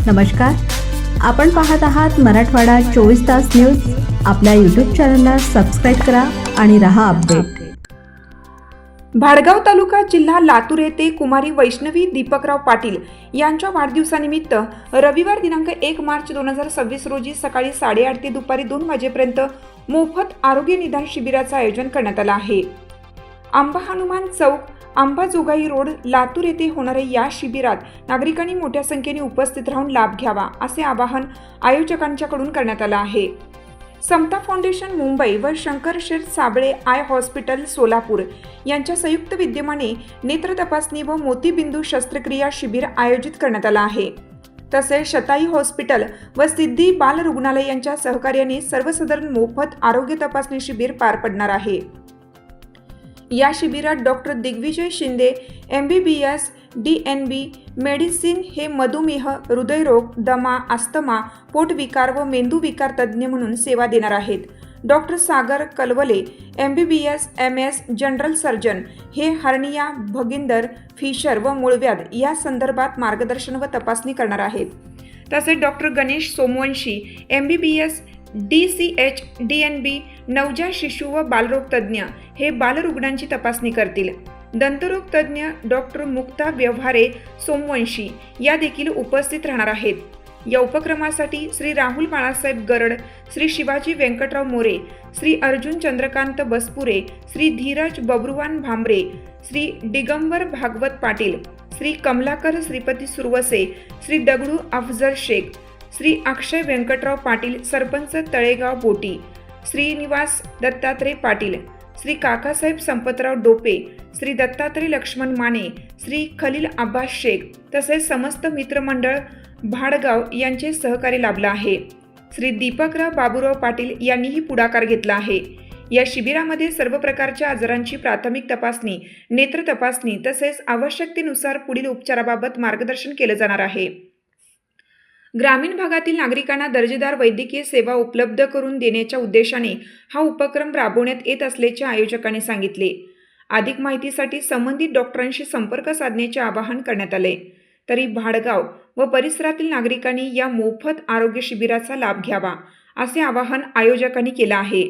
नमस्कार, आपण पाहत आहात मराठवाडा 24 तास न्यूज। आपल्या यूट्यूब चॅनलला सबस्क्राईब करा आणि रहा अपडेट। भाडगाव तालुका जिल्हा लातूर येथे कुमारी वैष्णवी दीपकराव पाटील यांच्या वाढदिवसानिमित्त रविवार दिनांक 1 मार्च 2026 रोजी सकाळी 8:30 ते दुपारी 2 वाजेपर्यंत मोफत आरोग्य निदान शिबिराचं आयोजन करण्यात आलं आहे। आंबा हनुमान चौक, अंबाजोगाई रोड, लातूर येथे होणाऱ्या या शिबिरात नागरिकांनी मोठ्या संख्येने उपस्थित राहून लाभ घ्यावा असे आवाहन आयोजकांच्याकडून करण्यात आलं आहे। समता फाउंडेशन मुंबई व शंकर शेठ साबळे आय हॉस्पिटल सोलापूर यांच्या संयुक्त विद्यमाने नेत्र तपासणी व मोतीबिंदू शस्त्रक्रिया शिबिर आयोजित करण्यात आलं आहे। तसेच शताई हॉस्पिटल व सिद्धी बाल रुग्णालय यांच्या सहकार्याने सर्वसाधारण मोफत आरोग्य तपासणी शिबिर पार पडणार आहे। या शिबिरात doctor Digvijay Shinde MBBS DNB medicine हे मधुमेह, हृदयरोग, दमा, अस्थमा, पोटविकार व मेंदूविकार तज्ज्ञ म्हणून सेवा देणार आहेत। डॉक्टर सागर कलवले MBBS MS जनरल सर्जन हे हर्निया, भगिंदर, फिशर व मूळव्याध या संदर्भात मार्गदर्शन व तपासणी करणार आहेत। तसेच doctor Ganesh Somvanshi MBBS DCH DNB नवजात शिशु व बालरोग तज्ज्ञ हे बालरुग्णांची तपासणी करतील। दंतरोग तज्ज्ञ डॉक्टर मुक्ता व्यवहारे सोमवंशी या देखील उपस्थित राहणार आहेत। या उपक्रमासाठी श्री राहुल बाळासाहेब गरड, श्री शिवाजी व्यंकटराव मोरे, श्री अर्जुन चंद्रकांत बसपुरे, श्री धीरज बबरुवान भांबरे, श्री दिगंबर भागवत पाटील, श्री कमलाकर श्रीपती सुरवसे, श्री दगडू अफजल शेख, श्री अक्षय व्यंकटराव पाटील सरपंच तळेगाव बोटी, श्रीनिवास दत्तात्रय पाटील, श्री काकासाहेब संपतराव डोपे, श्री दत्तात्रय लक्ष्मण माने, श्री खलील अब्बास शेख तसेच समस्त मित्रमंडळ भाडगाव यांचे सहकार्य लाभलं आहे। श्री दीपकराव बाबूराव पाटील यांनीही पुढाकार घेतला आहे। या शिबिरामध्ये सर्व प्रकारच्या आजारांची प्राथमिक तपासणी, नेत्र तपासणी तसेच आवश्यकतेनुसार पुढील उपचाराबाबत मार्गदर्शन केले जाणार आहे। ग्रामीण भागातील नागरिकांना दर्जेदार वैद्यकीय सेवा उपलब्ध करून देण्याच्या उद्देशाने हा उपक्रम राबवण्यात येत असल्याचे आयोजकांनी सांगितले। अधिक माहितीसाठी संबंधित डॉक्टरांशी संपर्क साधण्याचे आवाहन करण्यात आले। तरी भाडगाव व परिसरातील नागरिकांनी या मोफत आरोग्य शिबिराचा लाभ घ्यावा असे आवाहन आयोजकांनी केले आहे।